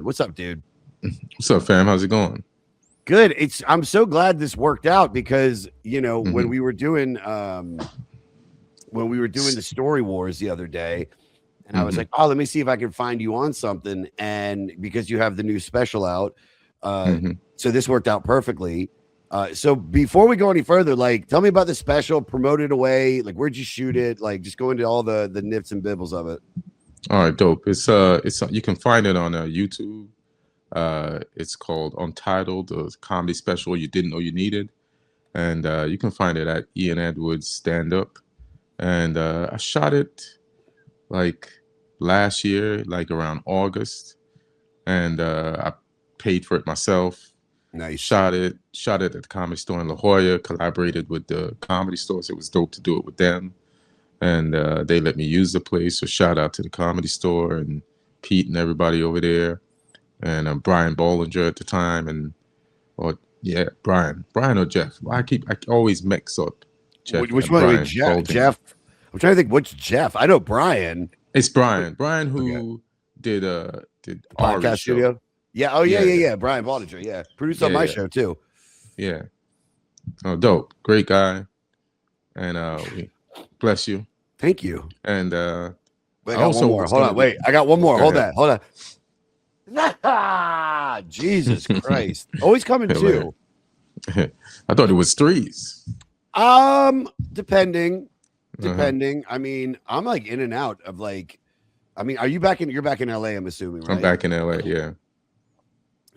What's up, dude? What's up, fam? How's it going? Good. I'm so glad this worked out because Mm-hmm. when we were doing the Story Wars the other day, and I was like, oh, let me see if I can find you on something, and because you have the new special out, so this worked out perfectly. So before we go any further, like, tell me about the special, promote it away, like, where'd you shoot it, like, just go into all the nits and bibbles of it. All right, dope. It's you can find it on YouTube. It's called Untitled, a comedy special you didn't know you needed, and you can find it at Ian Edwards Stand Up. And I shot it like last year, like around August, and I paid for it myself. Nice. Shot it at the Comedy Store in La Jolla. Collaborated with the Comedy Store, so it was dope to do it with them. And they let me use the place. So shout out to the Comedy Store and Pete and everybody over there, and Brian Bollinger at the time, Brian or Jeff. I always mix up Jeff. Which one? Brian Jeff. I'm trying to think. What's Jeff? I know Brian. It's Brian. Brian who did podcast studio. Yeah. Oh yeah. Brian Bollinger. Yeah, produced on my show too. Yeah. Oh, dope. Great guy. And we bless you. Thank you. And wait, I got one more. Hold on. Wait, I got one more. Hold on. Jesus Christ. Always coming too. I thought it was threes. Depending. I mean, I'm like in and out of like, I mean, you're back in LA, I'm assuming, right? I'm back in LA, yeah.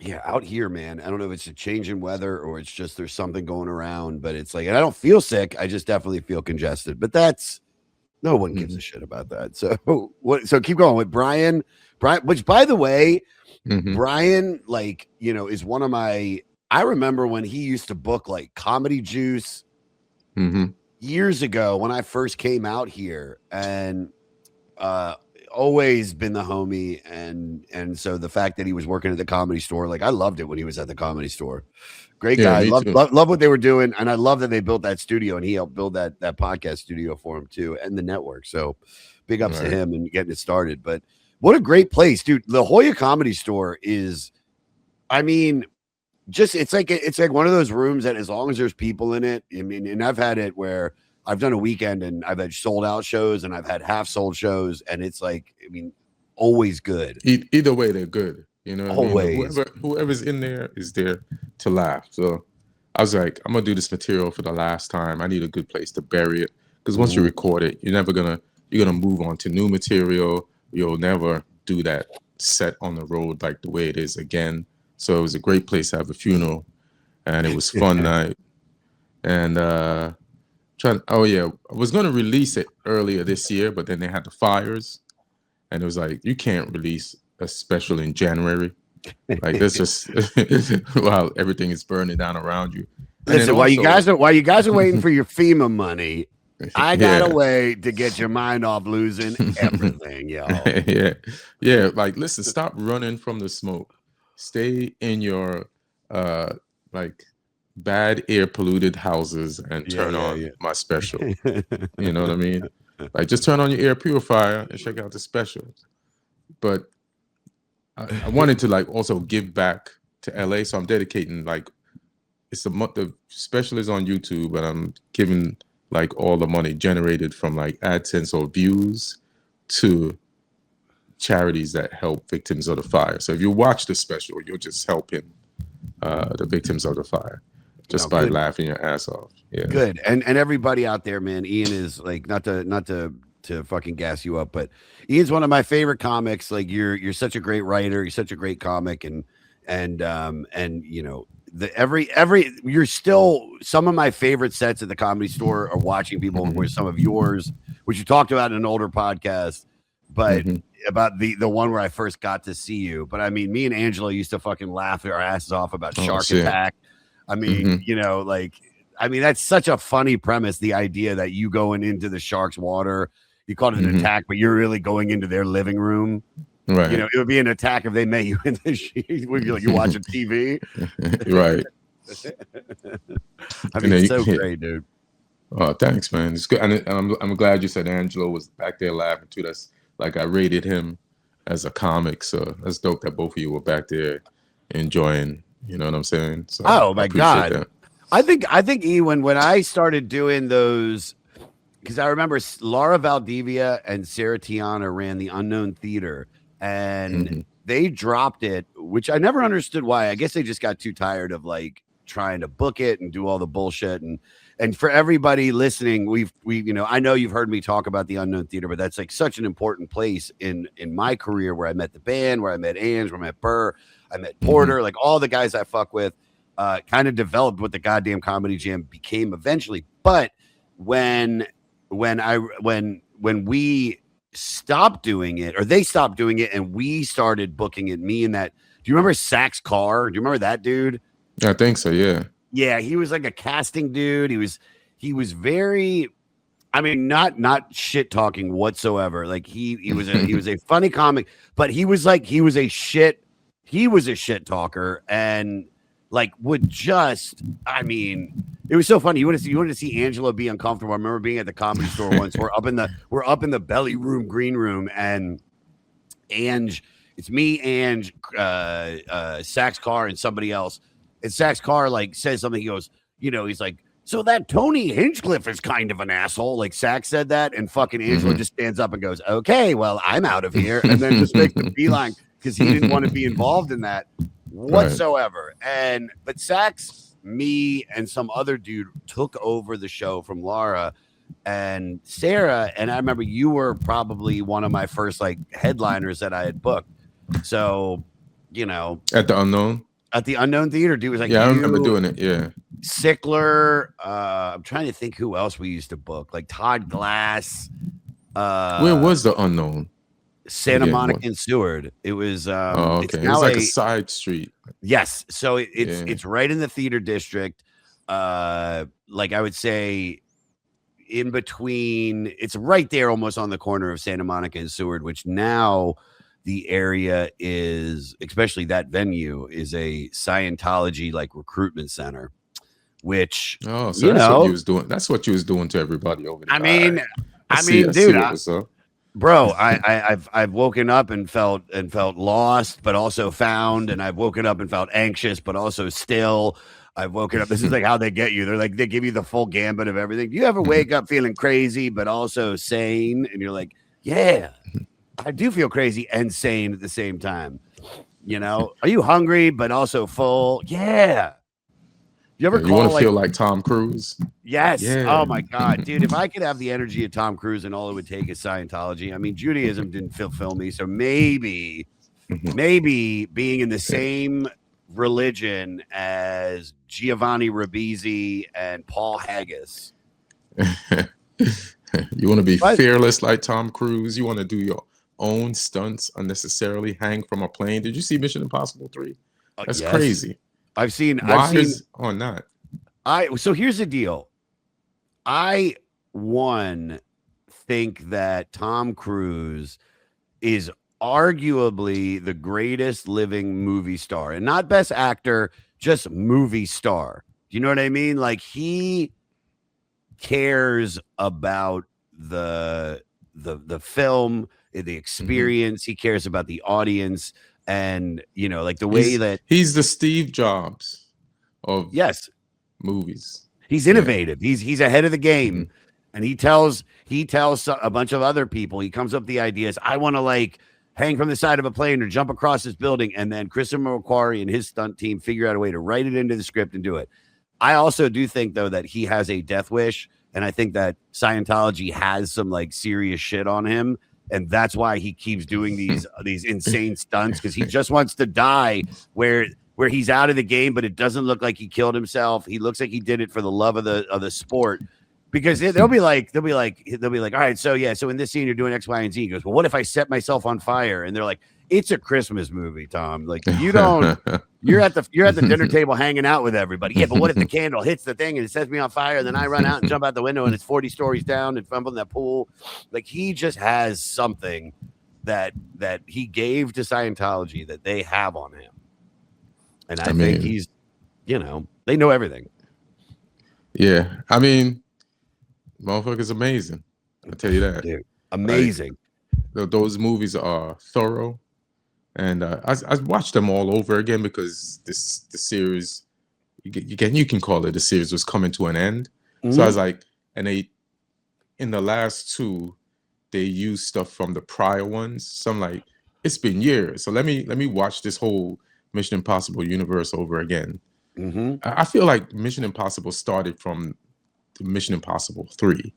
Yeah, out here, man. I don't know if it's a change in weather or it's just there's something going around, but it's like, and I don't feel sick. I just definitely feel congested. But no one gives a shit about that. So So keep going with Brian, which by the way, Brian, like, is one of my. I remember when he used to book like Comedy Juice years ago when I first came out here, and always been the homie, and so the fact that he was working at the Comedy Store, like, I loved it when he was at the Comedy Store. Great guy. Love what they were doing, and I love that they built that studio, and he helped build that podcast studio for him too, and the network. So big ups to him and getting it started. But what a great place, dude. La Jolla Comedy Store is, I mean, just it's like one of those rooms that as long as there's people in it, I mean, and I've had it where I've done a weekend and I've had sold out shows and I've had half sold shows, and it's like, I mean, always good. Either way, they're good. Always. I mean? Whoever's in there is there to laugh. So I was like, I'm gonna do this material for the last time. I need a good place to bury it, because once you record it, you're gonna move on to new material. You'll never do that set on the road like the way it is again. So it was a great place to have a funeral, and it was fun night. And I was going to release it earlier this year, but then they had the fires, and it was like, you can't release a special in January. Like, that's just while everything is burning down around you. Listen, while you guys are waiting for your FEMA money, I got a way to get your mind off losing everything, y'all. Yeah. Like, listen, stop running from the smoke. Stay in your like bad air polluted houses and turn on my special. You know what I mean? Like, just turn on your air purifier and check out the specials. But I wanted to like also give back to LA, so I'm dedicating, like, it's a month. The special is on YouTube, and I'm giving like all the money generated from like AdSense or views to charities that help victims of the fire. So if you watch the special, you're just helping the victims of the fire just by laughing your ass off. Yeah, good. And everybody out there, man, Ian is like, not to fucking gas you up, but Ian's one of my favorite comics. Like, you're such a great writer, you're such a great comic, and you know, you're still, some of my favorite sets at the Comedy Store are watching people with some of yours, which you talked about in an older podcast, but about the one where I first got to see you. But I mean, me and Angela used to fucking laugh our asses off about Shark Attack. I mean, you know, like, I mean, that's such a funny premise. The idea that you going into the shark's water, you called it an attack, but you're really going into their living room. Right. You know, it would be an attack if they met you in the sheet. Would be like, you're watching TV. Right. I mean, it's so great, dude. Oh, thanks, man. It's good. And I'm glad you said Angelo was back there laughing too. That's like, I rated him as a comic. So that's dope that both of you were back there enjoying. You know what I'm saying? So Oh I my appreciate God. that. I think Ewan, when I started doing those, because I remember Laura Valdivia and Sarah Tiana ran the Unknown Theater, and they dropped it, which I never understood why. I guess they just got too tired of like trying to book it and do all the bullshit. And for everybody listening, we I know you've heard me talk about the Unknown Theater, but that's like such an important place in my career, where I met the band, where I met Ange, where I met Burr, I met Porter, like all the guys I fuck with. Kind of developed what the goddamn Comedy Jam became eventually. But when we stopped doing it, or they stopped doing it, and we started booking it, me and that, do you remember Sax Carr? Do you remember that dude? I think so. Yeah, he was like a casting dude. He was very, I mean, not shit talking whatsoever. Like he was a funny comic, but he was a shit talker, and like would just, I mean, it was so funny. You wanted to see Angela be uncomfortable. I remember being at the Comedy Store once. We're up in the belly room, green room, and Ange, it's me, Ange, Sax Carr, and somebody else. And Sax Carr like says something. He goes, he's like, so that Tony Hinchcliffe is kind of an asshole. Like Sax said that, and fucking Angela just stands up and goes, okay, well, I'm out of here, and then just make the beeline, because he didn't want to be involved in that whatsoever. Right. But Sax, me, and some other dude took over the show from Laura and Sarah. And I remember you were probably one of my first like headliners that I had booked. So, at the Unknown Theater, dude was like, I remember doing it. Yeah. Sickler. I'm trying to think who else we used to book, like Todd Glass. Where was the Unknown? Santa Monica and Seward. It was okay. It's now like a side street. Yes. So it's right in the theater district. Like I would say in between, it's right there almost on the corner of Santa Monica and Seward, which now the area is, especially that venue, is a Scientology like recruitment center, which so that's what you was doing. That's what you was doing to everybody over there. I mean, dude, bro, I've woken up and felt lost, but also found, and I've woken up and felt anxious, but also still. I've woken up. This is like how they get you. They're like, they give you the full gambit of everything. Do you ever wake up feeling crazy, but also sane? And you're like, yeah, I do feel crazy and sane at the same time. Are you hungry, but also full? Yeah. You ever you want to feel like Tom Cruise? Yes. Yeah. Oh my God, dude. If I could have the energy of Tom Cruise and all it would take is Scientology. I mean, Judaism didn't fulfill me. So maybe being in the same religion as Giovanni Ribisi and Paul Haggis. You want to be fearless like Tom Cruise. You want to do your own stunts unnecessarily, hang from a plane. Did you see Mission Impossible 3? That's crazy. I've seen or not. So here's the deal. I think that Tom Cruise is arguably the greatest living movie star, and not best actor, just movie star. Do you know what I mean? Like, he cares about the film, the experience. He cares about the audience, and like the way that he's the Steve Jobs of movies. He's innovative. He's ahead of the game, and he tells a bunch of other people. He comes up with the ideas. I want to like hang from the side of a plane or jump across this building, and then Christopher McQuarrie and his stunt team figure out a way to write it into the script and do it. I also do think, though, that he has a death wish, and I think that Scientology has some like serious shit on him, and that's why he keeps doing these insane stunts, because he just wants to die where he's out of the game, but it doesn't look like he killed himself. He looks like he did it for the love of the sport. Because they'll be like, all right, so in this scene you're doing X, Y, and Z. He goes, well, what if I set myself on fire? And they're like, it's a Christmas movie, Tom. Like, you don't. You're at the dinner table hanging out with everybody. Yeah, but what if the candle hits the thing and it sets me on fire? And then I run out and jump out the window and it's 40 stories down and I'm in that pool. Like, he just has something that he gave to Scientology that they have on him, and I think he's, they know everything. Yeah, I mean, motherfucker's amazing. I'll tell you that. Dude, amazing. those movies are thorough, and I watched them all over again because the series you can call it the series was coming to an end. So I was like, and they in the last two they used stuff from the prior ones. So I'm like, it's been years, so let me watch this whole Mission Impossible universe over again. I feel like Mission Impossible started from Mission Impossible 3.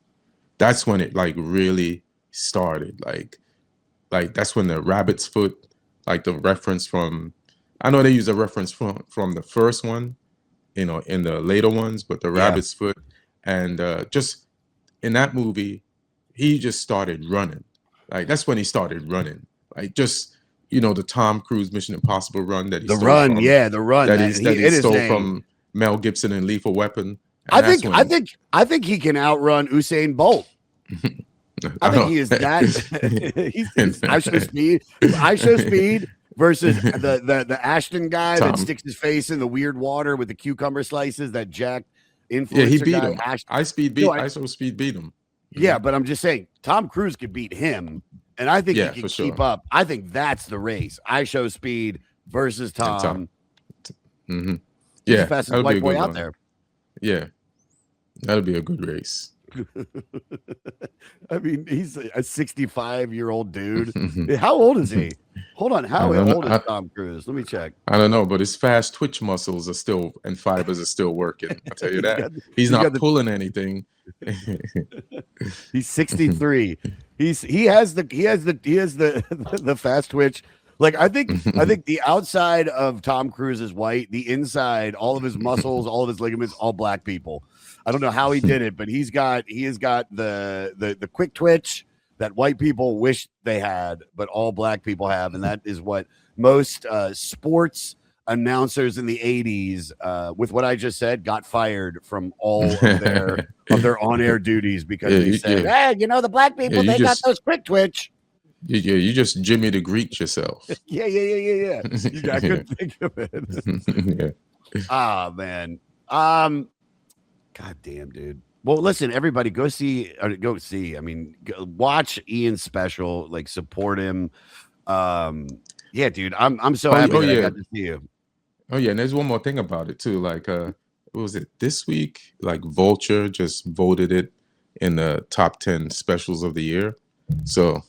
That's when it like really started. Like that's when the rabbit's foot, like the reference from, I know they use a reference from the first one, you know, in the later ones, but the rabbit's foot, and just in that movie, he just started running. Like that's when he started running. Like just, you know, the Tom Cruise Mission Impossible run that he the stole run, from, the run that he stole saying, from Mel Gibson in Lethal Weapon. I think he can outrun Usain Bolt. I think he is that. he's I show speed versus the Ashton guy that sticks his face in the weird water with the cucumber slices. That Jack influencer yeah, he beat guy, him. Ashton. I show speed beat him. Yeah, but I'm just saying Tom Cruise could beat him, and I think he can keep up. I think that's the race. I show speed versus Tom. Yeah, he's the fastest white boy out there. Yeah, that'll be a good race. I mean, he's a 65-year-old dude. How old is he? Hold on. How old is Tom Cruise? Let me check. I don't know, but his fast twitch muscles are still and fibers are still working. I'll tell you that. He's not pulling anything. He's 63. He has the fast twitch. Like I think the outside of Tom Cruise is white, the inside, all of his muscles, all of his ligaments, all black people. I don't know how he did it, but he has got the quick twitch that white people wish they had, but all black people have, and that is what most sports announcers in the 80s, with what I just said, got fired from all of their on-air duties because they said, "Hey, you know the black people, they got those quick twitch." Yeah, you just Jimmy the Greek yourself. Yeah. I couldn't think of it. Ah, man. God damn, dude. Well, listen, everybody, go see. I mean, watch Ian's special. Like, support him. Yeah, dude. I'm so happy that I got to see you. Oh yeah, and there's one more thing about it too. Like, what was it this week? Like, Vulture just voted it in the top 10 specials of the year. So,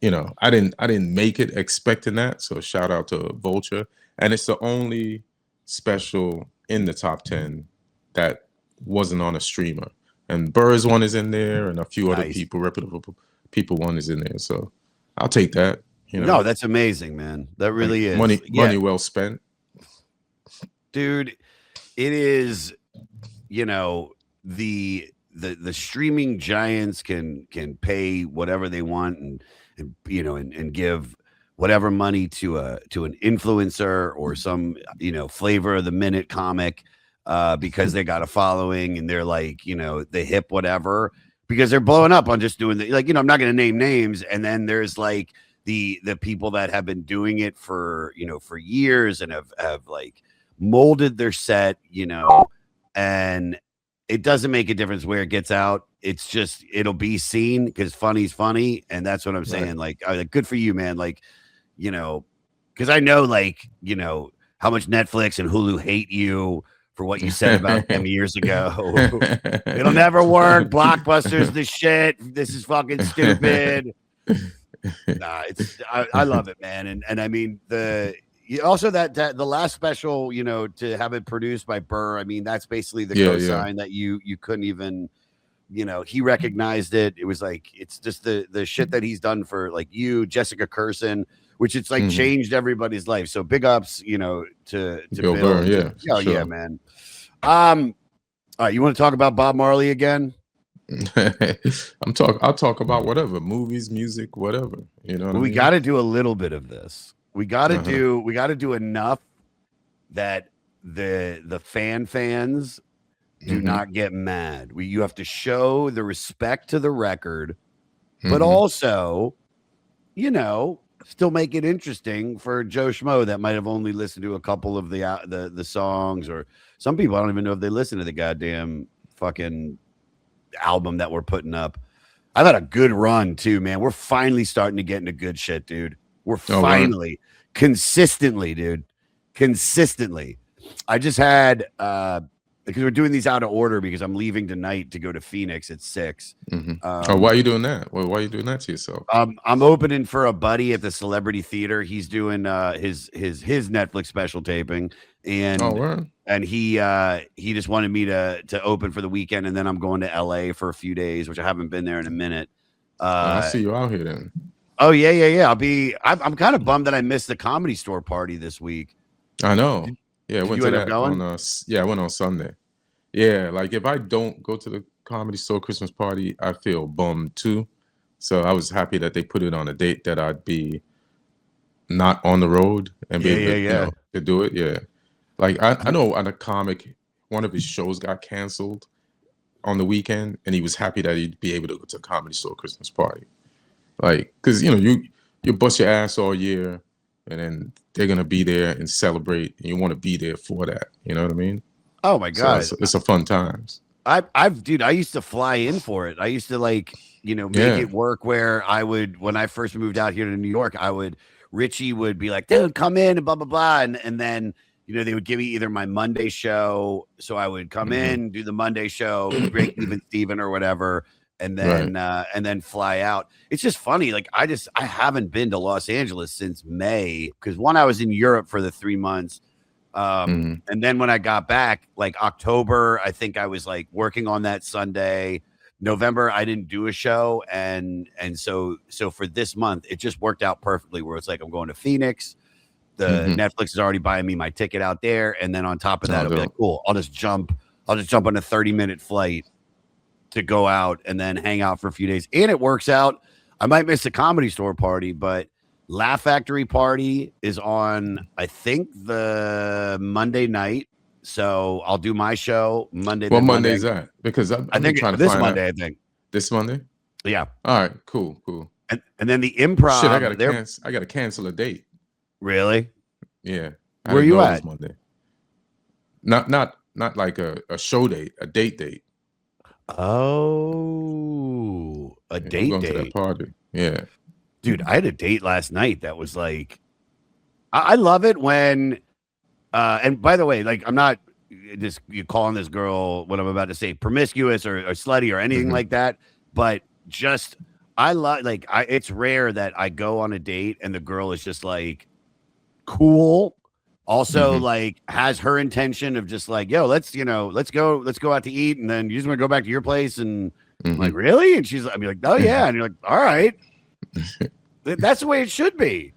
you know, I didn't make it expecting that. So shout out to Vulture, and it's the only special in the top 10 that wasn't on a streamer. And Burr's one is in there, and a few other reputable people one is in there. So I'll take that. You know? No, that's amazing, man. That really is money well spent, dude. It is, you know, the streaming giants can pay whatever they want and you know and give whatever money to an influencer or some, you know, flavor of the minute comic because they got a following and they're like, you know, the hip whatever, because they're blowing up on just doing like, you know, I'm not going to name names. And then there's like the people that have been doing it for, you know, for years and have like molded their set, you know, and it doesn't make a difference where it gets out. It's just, it'll be seen because funny's funny. And that's what I'm saying. Like, good for you, man. Like, you know, because I know, like, you know, how much Netflix and Hulu hate you for what you said about them years ago. It'll never work. Blockbuster's the shit. This is fucking stupid. Nah, I love it, man. And I mean, also that the last special, you know, to have it produced by Burr, I mean, that's basically the co-sign that you couldn't even, you know, he recognized it. It was like, it's just the shit that he's done for like you, Jessica Curson, which it's like changed everybody's life. So big ups, you know, to Bill Burr, yeah, man. All right, you want to talk about Bob Marley again? I'll talk about whatever, movies, music, whatever. You know, we got to do a little bit of this. We got to do enough that the fans do not get mad. You have to show the respect to the record, but also, you know, still make it interesting for Joe Schmo that might have only listened to a couple of the songs, or some people I don't even know if they listen to the goddamn fucking album that we're putting up. I've had a good run too, man. We're finally starting to get into good shit, dude. We're finally consistently, dude. Consistently. I just had because we're doing these out of order because I'm leaving tonight to go to Phoenix at 6. Oh, why are you doing that? Why are you doing that to yourself? I'm opening for a buddy at the Celebrity Theater. He's doing his Netflix special taping, and he just wanted me to open for the weekend, and then I'm going to LA for a few days, which I haven't been there in a minute. I'll see you out here then. Oh yeah. I'm kind of bummed that I missed the Comedy Store party this week. I know. Yeah, I went to that going? I went on Sunday. Yeah, like if I don't go to the Comedy Store Christmas party, I feel bummed too. So I was happy that they put it on a date that I'd be not on the road and be able to do it. Yeah. Like I know on a comic, one of his shows got canceled on the weekend, and he was happy that he'd be able to go to a Comedy Store Christmas party. Like, because you bust your ass all year, and then they're gonna be there and celebrate, and you want to be there for that. You know what I mean? Oh my god, so it's a fun times. I used to fly in for it. I used to make it work where I would, when I first moved out here to New York, Richie would be like, dude, come in and blah blah blah, and then they would give me either my Monday show, so I would come in, do the Monday show, break even Steven or whatever, and then fly out. It's just funny. Like I haven't been to Los Angeles since May, because I was in Europe for the 3 months. And then when I got back, like October, I think I was like working on that Sunday. November, I didn't do a show, and so for this month, it just worked out perfectly. Where it's like I'm going to Phoenix. The Netflix is already buying me my ticket out there, and then on top of that, I'll be like, cool. I'll just jump on a 30-minute flight to go out and then hang out for a few days, and it works out. I might miss the Comedy Store party, but Laugh Factory party is on, I think, the Monday night. So I'll do my show Monday. What Monday is that? Because I think trying to this find Monday. Out. I think this Monday. Yeah. All right. Cool. And then the Improv. Shit, I gotta cancel a date. Really? Yeah. Where are you at? Monday. Not like a show date, a date. Oh, a date. I'm going to that party. Yeah. Dude, I had a date last night that was like, I love it when, and by the way, like I'm not just calling this girl, what I'm about to say, promiscuous or slutty or anything like that, but just I love, like, it's rare that I go on a date and the girl is just like cool, also like has her intention of just like, yo, let's go out to eat, and then you just want to go back to your place, and I'm like, really? And she's like, I'd be like, oh yeah, and you're like, all right. That's the way it should be.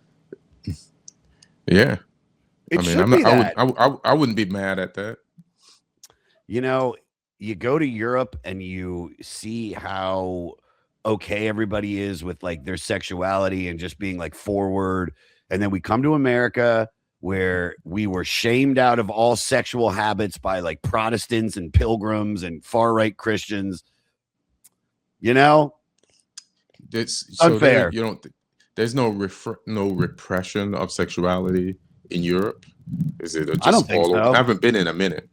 Yeah. I wouldn't be mad at that. You go to Europe and you see how okay everybody is with like their sexuality and just being like forward. And then we come to America where we were shamed out of all sexual habits by like Protestants and pilgrims and far-right Christians. It's unfair. There's no repression of sexuality in Europe, is it? I don't think so. I haven't been in a minute.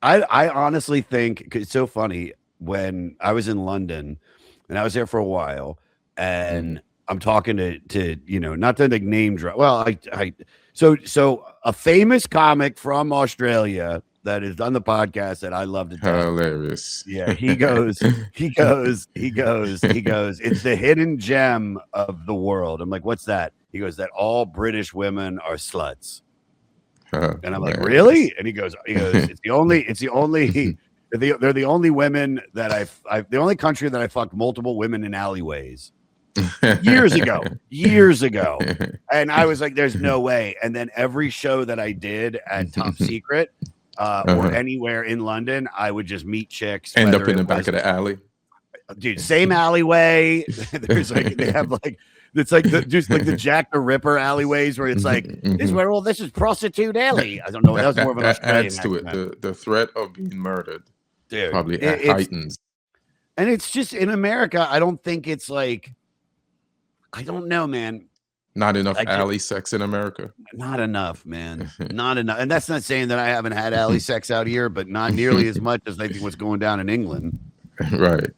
I honestly think it's so funny when I was in London and I was there for a while, and I'm talking to not to like name drop. Well, so a famous comic from Australia that is on the podcast that I love to tell. Hilarious. Yeah, he goes, it's the hidden gem of the world. I'm like, what's that? He goes, that all British women are sluts. And I'm like, really? And he goes, they're the only women that the only country that I fucked multiple women in alleyways. years ago. And I was like, there's no way. And then every show that I did at Top Secret or anywhere in London, I would just meet chicks. End up in the back of the alley. Dude, same alleyway. There's like, they have like, it's like just like the Jack the Ripper alleyways where it's like, this is prostitute alley. I don't know. That was more of an Australian adds to it. The threat of being murdered. Dude, probably heightens. And it's just in America, I don't think it's like, I don't know, man. Not enough alley sex in America. Not enough, man. Not enough. And that's not saying that I haven't had alley sex out here, but not nearly as much as I think what's going down in England. Right.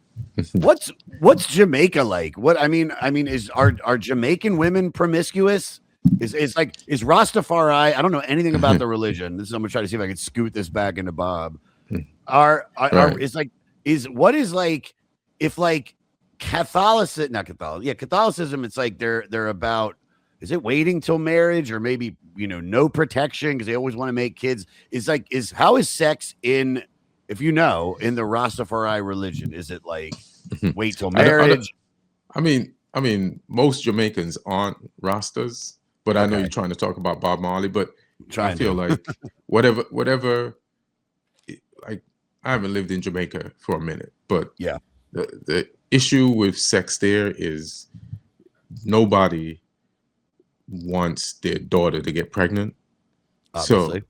What's Jamaica like? Are Jamaican women promiscuous? Is Rastafari? I don't know anything about the religion. I'm gonna try to see if I can scoot this back into Bob. Right. If like Catholicism, not Catholicism, yeah, Catholicism, it's like they're about, is it waiting till marriage or maybe no protection because they always want to make kids? How is sex in the Rastafari religion? Is it like wait till marriage? I mean, most Jamaicans aren't Rastas, but I know you're trying to talk about Bob Marley, but I feel like whatever, like I haven't lived in Jamaica for a minute, but yeah, the issue with sex there is nobody wants their daughter to get pregnant. Obviously. So,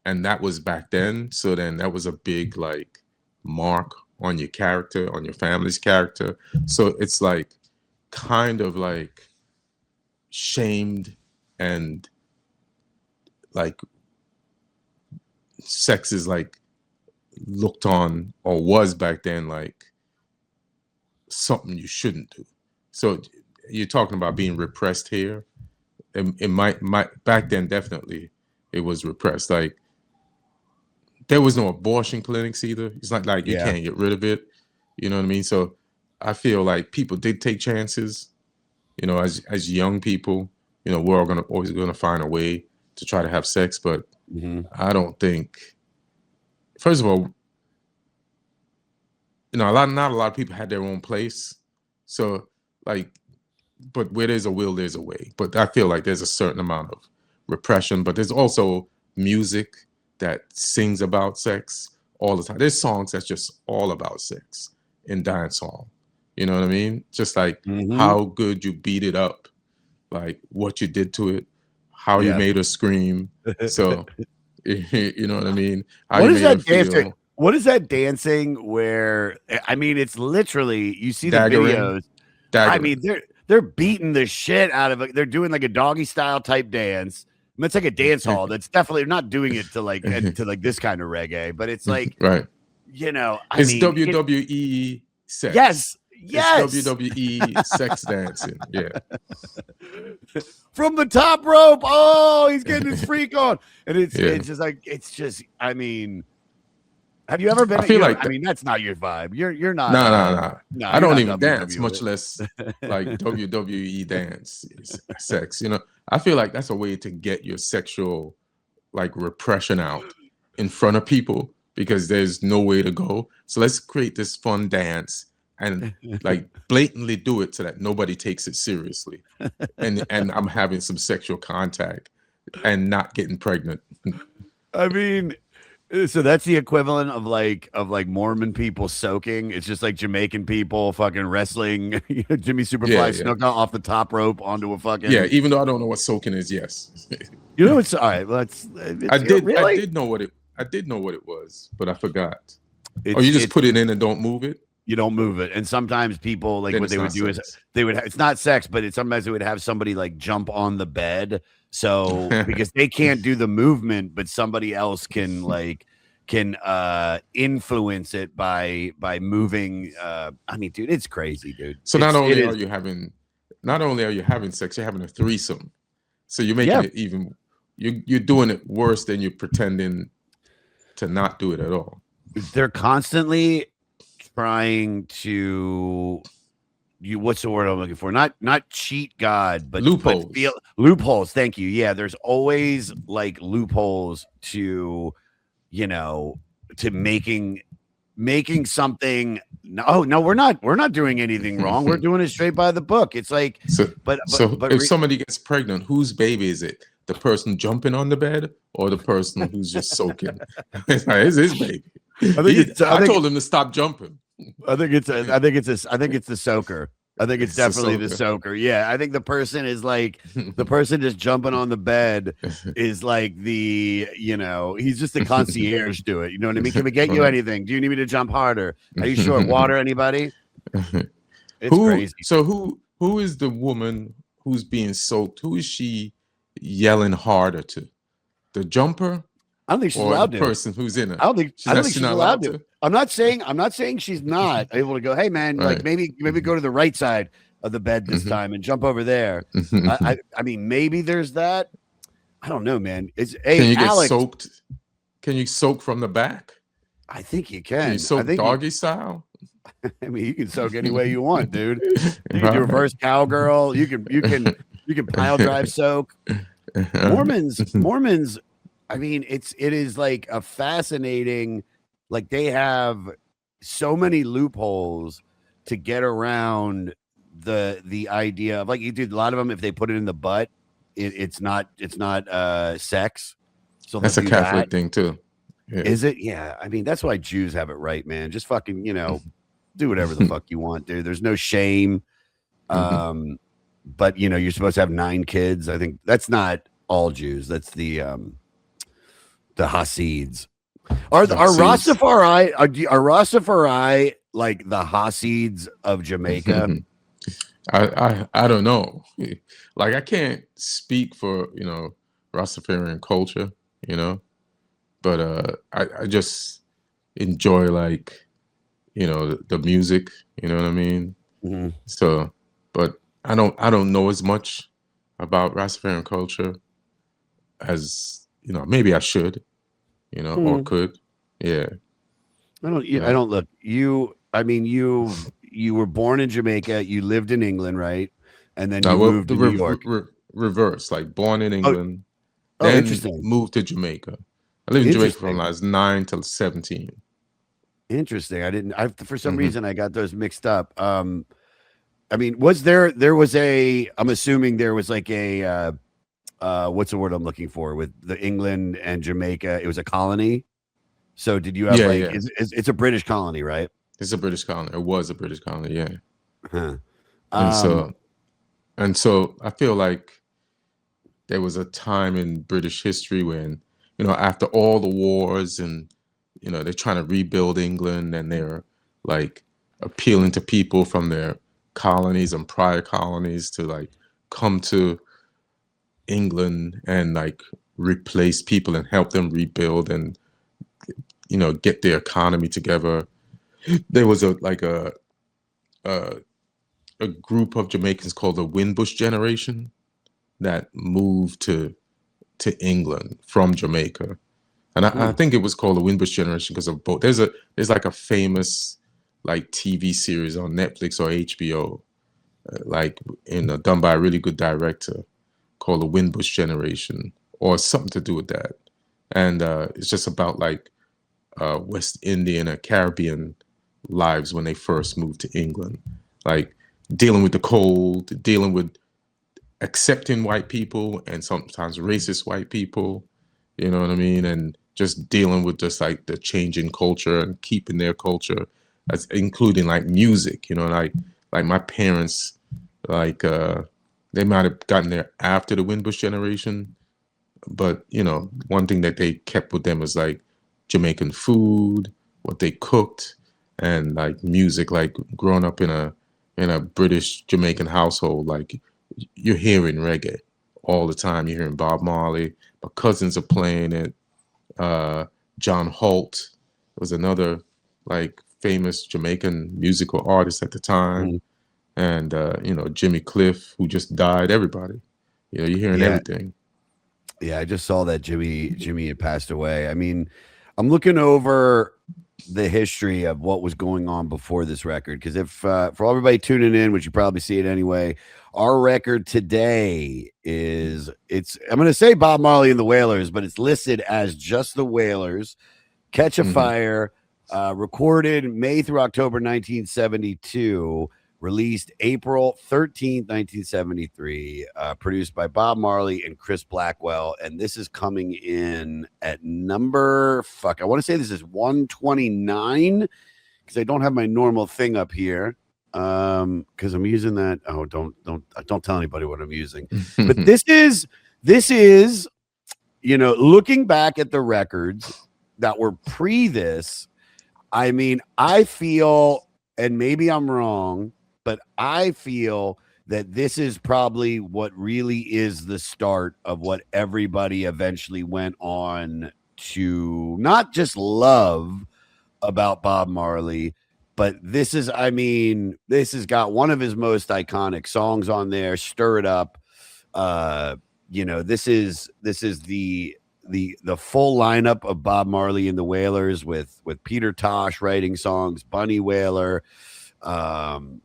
and that was back then. So then that was a big like mark on your character, on your family's character. So it's like kind of like shamed, and like sex is like looked on, or was back then, like something you shouldn't do. So you're talking about being repressed here. It might back then, definitely it was repressed. Like there was no abortion clinics either. It's not like you can't get rid of it. You know what I mean? So I feel like people did take chances, as young people. We're always gonna find a way to try to have sex, but I don't think, first of all, not a lot of people had their own place. So like, but where there's a will, there's a way. But I feel like there's a certain amount of repression, but there's also music that sings about sex all the time. There's songs that's just all about sex in dancehall. You know what I mean? Just like how good you beat it up, like what you did to it, how you made her scream. So, you know what I mean? How what you is made that her dancing? feel. What is that dancing where, it's literally, you see the Daggering. videos. They're beating the shit out of it. They're doing like a doggy style type dance. It's like a dance hall. That's definitely not doing it to like this kind of reggae, but it's like, right. It's WWE sex. Yes. It's WWE sex dancing. Yeah. From the top rope. Oh, he's getting his freak on. And it's just have you ever been? I feel that's not your vibe. You're not. No. I don't even dance, much less like WWE dance sex. I feel like that's a way to get your sexual like repression out in front of people because there's no way to go. So let's create this fun dance and like blatantly do it so that nobody takes it seriously. And I'm having some sexual contact and not getting pregnant. So that's the equivalent of like Mormon people soaking. It's just like Jamaican people fucking wrestling Jimmy Superfly Snuka off the top rope onto a fucking. Yeah, even though I don't know what soaking is, yes. It's all right. I did know what it was, but I forgot. You just put it in and don't move it? You don't move it. And sometimes people like what they would do is it's not sex, but sometimes they would have somebody like jump on the bed. So because they can't do the movement, but somebody else can influence it by moving. Dude, it's crazy, dude. So not only are you having sex, you're having a threesome. So you're making it even. You're doing it worse than you're pretending to not do it at all. They're constantly trying to. What's the word I'm looking for? Not cheat God, but loopholes. Loopholes. Thank you. Yeah, there's always like loopholes to making something. No, we're not doing anything wrong. We're doing it straight by the book. It's like, but if somebody gets pregnant, whose baby is it? The person jumping on the bed or the person who's just soaking? It's his baby. I told him to stop jumping. I think it's the soaker. I think it's definitely the soaker. Yeah, I think the person is like the person just jumping on the bed is like he's just a concierge to it. You know what I mean? Can we get you anything? Do you need me to jump harder? Are you short water? Anybody? It's crazy. So who is the woman who's being soaked? Who is she yelling harder to? The jumper I don't think she's or the allowed to. person who's in it? I don't think she's not allowed to. I'm not saying she's not able to go, hey man, like Right. maybe go to the right side of the bed this time and jump over there. I mean, maybe there's that. I don't know, man. It's Can hey you get Alex. soaked? Can you soak from the back? I think you Can can. you soak doggy style? I mean, you can soak any way you want, dude. You can Right. do reverse cowgirl. You can pile drive soak. Mormons. I mean, it is like a fascinating, like they have so many loopholes to get around the idea of, like, you do a lot of them. If they put it in the butt, it's not sex. So That's a Catholic thing too. Yeah. Is it? Yeah. I mean, that's why Jews have it right, man. Just fucking, do whatever the fuck you want, dude. There's no shame. But you're supposed to have 9 kids. I think that's not all Jews. That's the Hasids. Are Rastafari like the Hasids of Jamaica? I don't know. Like, I can't speak for Rastafarian culture, but I just enjoy, like, the music, you know what I mean? So, but I don't know as much about Rastafarian culture as maybe I should, or could. Yeah. I don't look. I mean, you were born in Jamaica, you lived in England, right? And then you moved to New York. Reverse, like born in England, then interesting. Moved to Jamaica. I lived in Jamaica from I was 9 till 17. Interesting. For some reason I got those mixed up. I mean, I'm assuming there was like a what's the word I'm looking for with the England and Jamaica? It was a colony. So did you have it's a British colony, right? It's a British colony. It was a British colony, yeah. Huh. And so I feel like there was a time in British history when, after all the wars and, they're trying to rebuild England, and they're like appealing to people from their colonies and prior colonies to like come to England and like replace people and help them rebuild and, get their economy together. There was a group of Jamaicans called the Windbush generation that moved to England from Jamaica. And I think it was called the Windbush generation because of both. There's like a famous like TV series on Netflix or HBO, done by a really good director called the Windbush generation, or something to do with that. And it's just about like West Indian or Caribbean lives when they first moved to England, like dealing with the cold, dealing with accepting white people and sometimes racist white people, you know what I mean? And just dealing with just like the changing culture and keeping their culture, as including like music, like my parents, like they might have gotten there after the Windbush generation, but one thing that they kept with them is like Jamaican food, what they cooked, and like music. Like growing up in a British Jamaican household, like you're hearing reggae all the time. You're hearing Bob Marley. My cousins are playing it. John Holt was another like famous Jamaican musical artist at the time, and Jimmy Cliff, who just died. Everybody, you're hearing everything. Yeah, I just saw that Jimmy had passed away. I mean, I'm looking over the history of what was going on before this record, because if for everybody tuning in, which you probably see it anyway, our record today I'm going to say Bob Marley and the Wailers, but it's listed as just the Wailers. Catch a Fire, recorded May through October 1972, released April 13th, 1973, produced by Bob Marley and Chris Blackwell. And this is coming in at number, I want to say this is 129, because I don't have my normal thing up here. Because I'm using that. Oh, don't tell anybody what I'm using. But this is, looking back at the records that were pre this, I mean, I feel, and maybe I'm wrong, but I feel that this is probably what really is the start of what everybody eventually went on to not just love about Bob Marley, but this is, I mean, this has got one of his most iconic songs on there, Stir It Up. You know, this is the full lineup of Bob Marley and the Wailers with Peter Tosh writing songs, Bunny Wailer, um,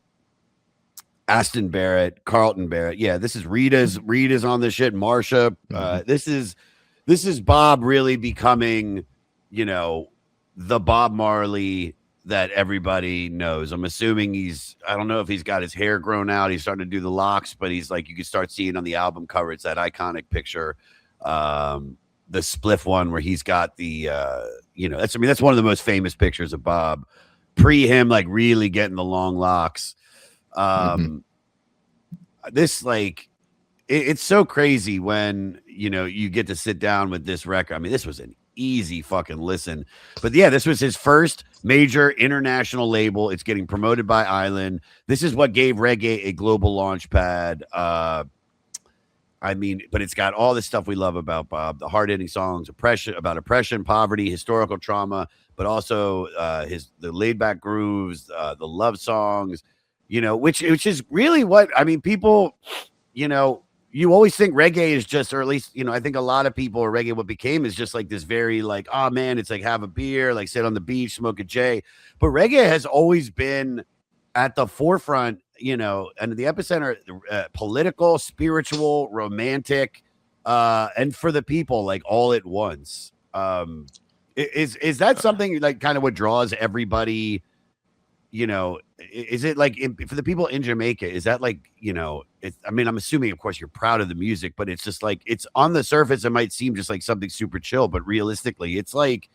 Aston Barrett, Carlton Barrett. Yeah, this is Rita's on this shit. Marsha. This is Bob really becoming, you know, the Bob Marley that everybody knows. I'm assuming I don't know if he's got his hair grown out. He's starting to do the locks, but he's like, you can start seeing on the album cover. It's that iconic picture. The spliff one where he's got the, that's one of the most famous pictures of Bob pre him, like really getting the long locks. This like, it's so crazy when, you know, you get to sit down with this record. I mean, this was an easy fucking listen, but yeah, this was his first major international label. It's getting promoted by Island. This is what gave reggae a global launch pad. I mean, but it's got all this stuff we love about Bob, the hard-hitting songs, oppression, poverty, historical trauma, but also the laid-back grooves, the love songs, you know, which is really what, I mean, people, you know, you always think reggae is just, or at least, you know, I think a lot of people, or reggae, what became is just like this very like, oh man, it's like have a beer, like sit on the beach, smoke a J. But reggae has always been at the forefront, you know, and the epicenter, political, spiritual, romantic, and for the people, like all at once. Is that something like kind of what draws everybody? You know, is it like for the people in Jamaica? Is that like, you know? I mean, I'm assuming, of course, you're proud of the music, but it's just like it's on the surface, it might seem just like something super chill, but realistically, it's like,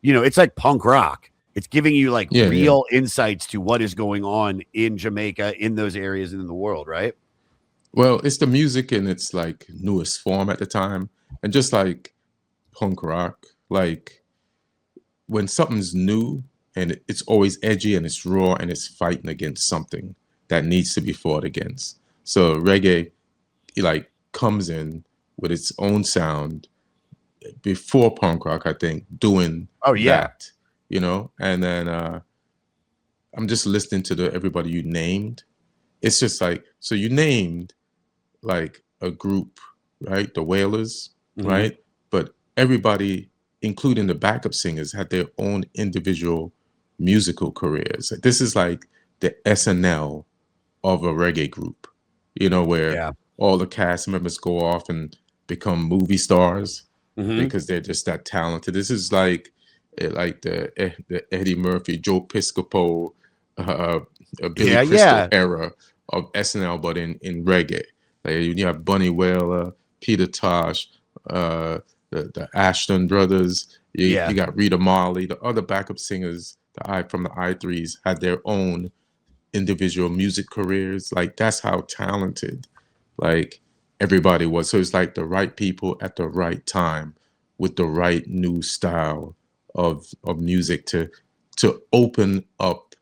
you know, it's like punk rock. It's giving you like real insights to what is going on in Jamaica, in those areas, and in the world, right? Well, it's the music in its like newest form at the time, and just like punk rock, like when something's new and it's always edgy and it's raw and it's fighting against something that needs to be fought against. So reggae, like, comes in with its own sound before punk rock, I think, doing that, you know. And then I'm just listening to everybody you named. It's just like, so you named like a group, right? The Wailers, right? But everybody, including the backup singers, had their own individual musical careers. This is like the SNL of a reggae group, you know, where all the cast members go off and become movie stars because they're just that talented. This is like the Eddie Murphy, Joe Piscopo, Billy Crystal era of SNL, but in reggae. Like, you have Bunny Wailer, Peter Tosh, the Ashton brothers. You got Rita Marley. The other backup singers, from the I3s, had their own individual music careers. Like, that's how talented, like, everybody was. So it's like the right people at the right time with the right new style of music to open up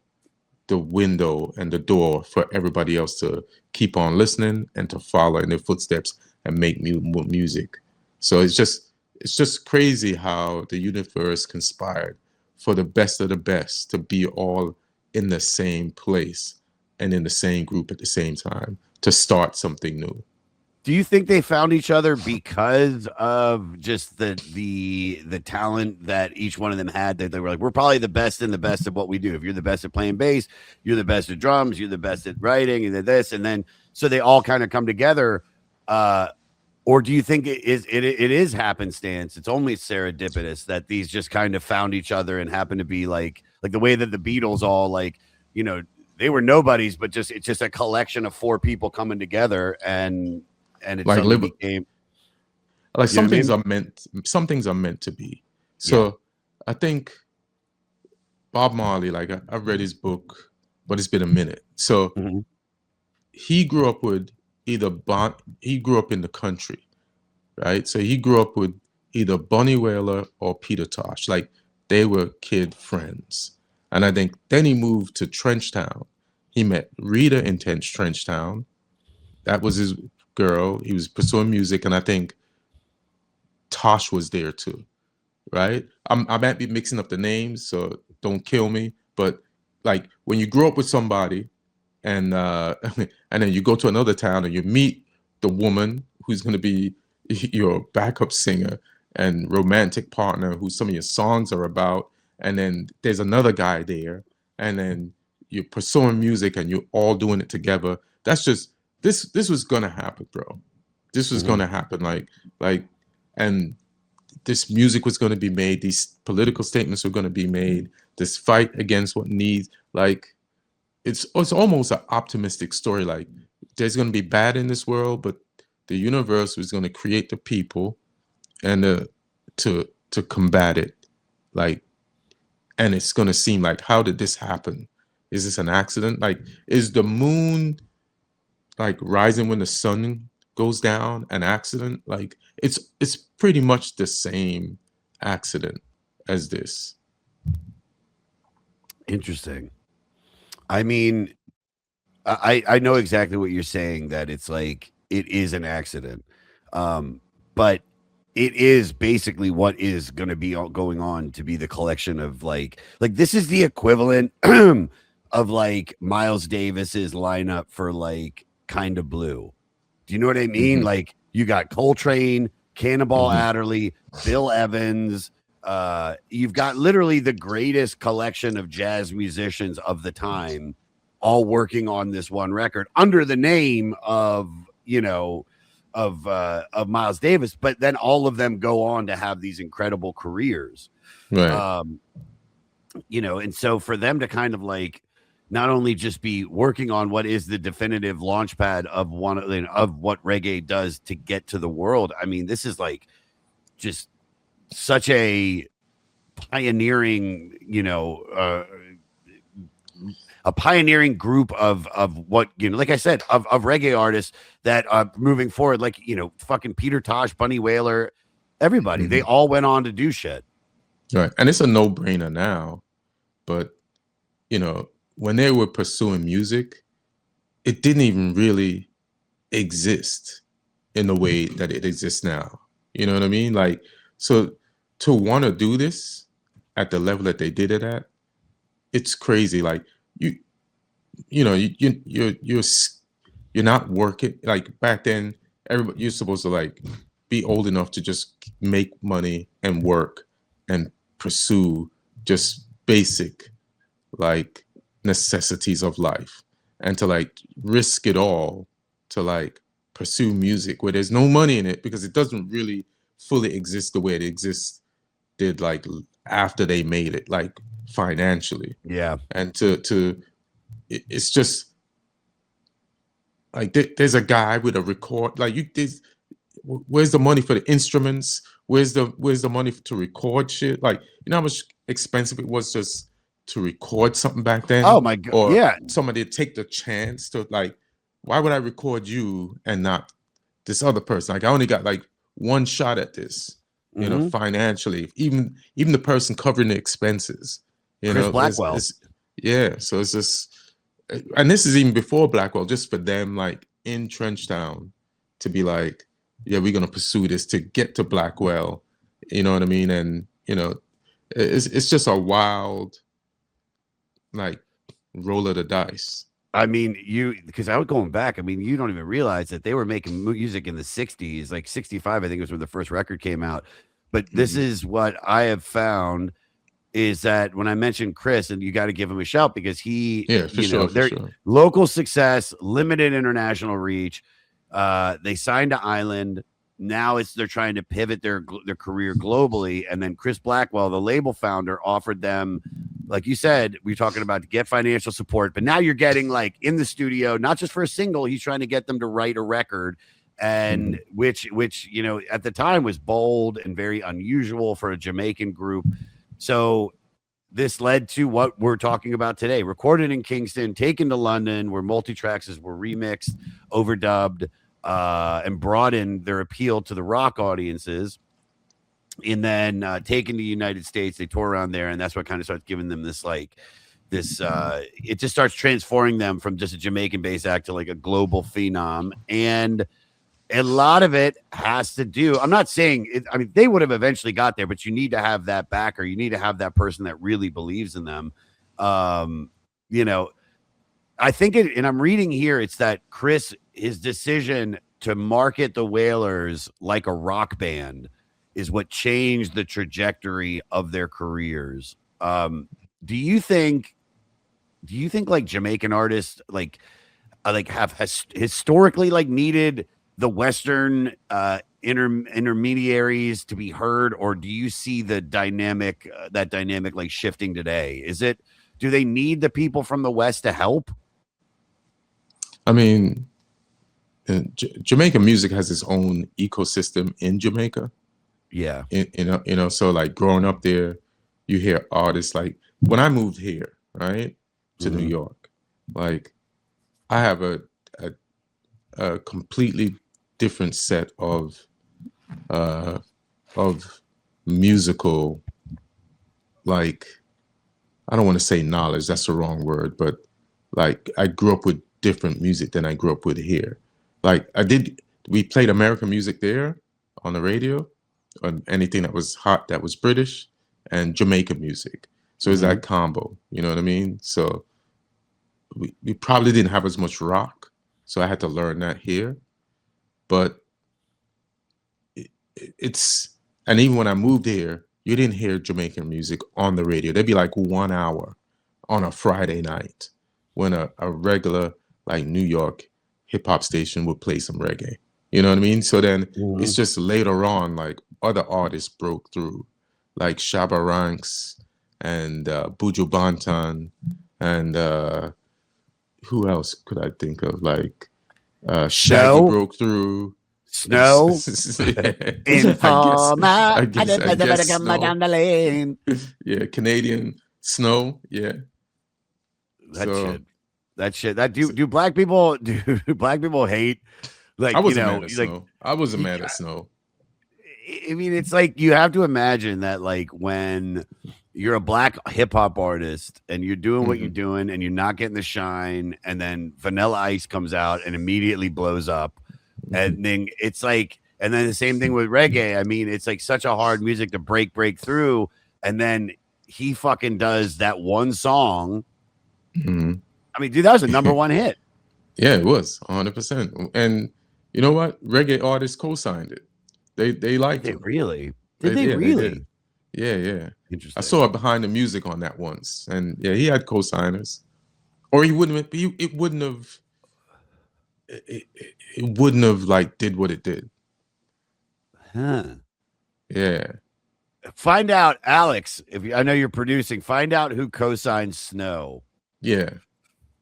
the window and the door for everybody else to keep on listening and to follow in their footsteps and make more music. So it's just crazy how the universe conspired for the best of the best to be all in the same place and in the same group at the same time to start something new. Do you think they found each other because of just the talent that each one of them had? That they were like, we're probably the best in the best of what we do. If you're the best at playing bass, you're the best at drums, you're the best at writing, and then this, and then so they all kind of come together. Or do you think it is happenstance? It's only serendipitous that these just kind of found each other and happen to be like the way that the Beatles all, like, you know, they were nobodies, but it's just a collection of four people coming together and it like became like some things are meant to be. So I think Bob Marley, like, I've read his book, but it's been a minute. So he grew up with he grew up in the country, right? So he grew up with either Bunny Wailer or Peter Tosh. Like, they were kid friends. And I think then he moved to Trenchtown. He met Rita in Trenchtown. That was his girl. He was pursuing music, and I think Tosh was there too. right? I might be mixing up the names, so don't kill me. But like when you grow up with somebody, and and then you go to another town and you meet the woman who's going to be your backup singer and romantic partner, who some of your songs are about, and then there's another guy there, and then you're pursuing music and you're all doing it together. That's just this was gonna happen, bro. This was gonna happen. Like, and this music was going to be made. These political statements were going to be made. This fight against what needs, like, it's almost an optimistic story. Like, there's going to be bad in this world, but the universe was going to create the people and to combat it. Like, and it's going to seem like, how did this happen? Is this an accident? Like, is the moon like rising when the sun goes down an accident? Like, it's pretty much the same accident as this. Interesting. I mean, I know exactly what you're saying, that it's like it is an accident. But it is basically what is going to be going on to be the collection of like this is the equivalent of like Miles Davis's lineup for like Kind of Blue. Do you know what I mean? Like, you got Coltrane, Cannonball Adderley, Bill Evans. You've got literally the greatest collection of jazz musicians of the time, all working on this one record under the name of, you know, of Miles Davis. But then all of them go on to have these incredible careers, right? You know, and so for them to kind of like not only just be working on what is the definitive launch pad of one of what reggae does to get to the world. I mean, this is like just such a pioneering, you know, a pioneering group of what, you know, like I said, of reggae artists that are moving forward, like, you know, fucking Peter Tosh, Bunny Wailer, everybody, they all went on to do shit. Right. And it's a no-brainer now, but, you know, when they were pursuing music, it didn't even really exist in the way that it exists now. You know what I mean? Like, so to want to do this at the level that they did it at, it's crazy. Like, you're not working. Like, back then, everybody, you're supposed to like be old enough to just make money and work and pursue just basic like necessities of life, and to like risk it all to like pursue music where there's no money in it, because it doesn't really fully exist the way it existed like after they made it, like financially. Yeah. And it's just like there's a guy with a record, like where's the money for the instruments? Where's the money to record shit? Like, you know how much expensive it was just to record something back then? Oh my God. Or yeah. somebody take the chance to like, why would I record you and not this other person? Like, I only got like one shot at this, you know, financially. Even the person covering the expenses, you Chris know, Blackwell. Yeah. So it's just, and this is even before Blackwell, just for them like in Trenchtown to be like, yeah, we're gonna pursue this to get to Blackwell, you know what I mean? And you know, it's just a wild like roll of the dice. I mean, because I was going back. I mean, you don't even realize that they were making music in the 60s, like 65, I think was when the first record came out. But this is what I have found is that when I mentioned Chris, and you got to give him a shout because they're local success, limited international reach. They signed to Island. Now they're trying to pivot their career globally. And then Chris Blackwell, the label founder, offered them, like you said, we're talking about to get financial support, but now you're getting like in the studio, not just for a single. He's trying to get them to write a record, and which you know at the time was bold and very unusual for a Jamaican group. So this led to what we're talking about today. Recorded in Kingston, taken to London, where multi-tracks were remixed, overdubbed, and broadened their appeal to the rock audiences. And then taken to the United States, they tour around there, and that's what kind of starts giving them this it just starts transforming them from just a Jamaican-based act to like a global phenom. And a lot of it has to do. I'm not saying it, I mean, they would have eventually got there, but you need to have that backer. You need to have that person that really believes in them. You know, I think it, and I'm reading here, it's that Chris, his decision to market the Wailers like a rock band is what changed the trajectory of their careers. Do you think like Jamaican artists have historically like needed the Western intermediaries to be heard, or do you see the dynamic like shifting today? Do they need the people from the West to help? I mean, Jamaican music has its own ecosystem in Jamaica. Yeah. So like growing up there, you hear artists like when I moved here, right, to New York, like I have a completely different set of musical, like, I don't want to say knowledge, that's the wrong word, but like I grew up with different music than I grew up with here. Like we played American music there on the radio, on anything that was hot, that was British, and Jamaican music. So it's that combo, you know what I mean? So we probably didn't have as much rock, so I had to learn that here. But and even when I moved here, you didn't hear Jamaican music on the radio. There'd be like 1 hour on a Friday night when a regular like New York hip hop station would play some reggae. You know what I mean? So then it's just later on, like other artists broke through, like Shabba Ranks and Buju Banton, and who else could I think of? Like Shaggy broke through. Snow. I guess Snow. Yeah, Canadian Snow. Yeah. Do black people hate, like, I wasn't mad at Snow. I wasn't mad at Snow. I mean, it's like you have to imagine that, like, when you're a black hip hop artist and you're doing what you're doing and you're not getting the shine, and then Vanilla Ice comes out and immediately blows up. And then it's like, and then the same thing with reggae. I mean, it's like such a hard music to break through. And then he fucking does that one song. I mean, dude, that was a number 1 hit. Yeah, it was 100%. And you know what? Reggae artists co-signed it. They liked it. Really? Did they really? Yeah. Interesting. I saw it behind the music on that once, and yeah, he had co-signers, or he wouldn't have. It wouldn't have. It wouldn't have like did what it did. Yeah. Find out, Alex. I know you're producing, find out who co-signed Snow. Yeah.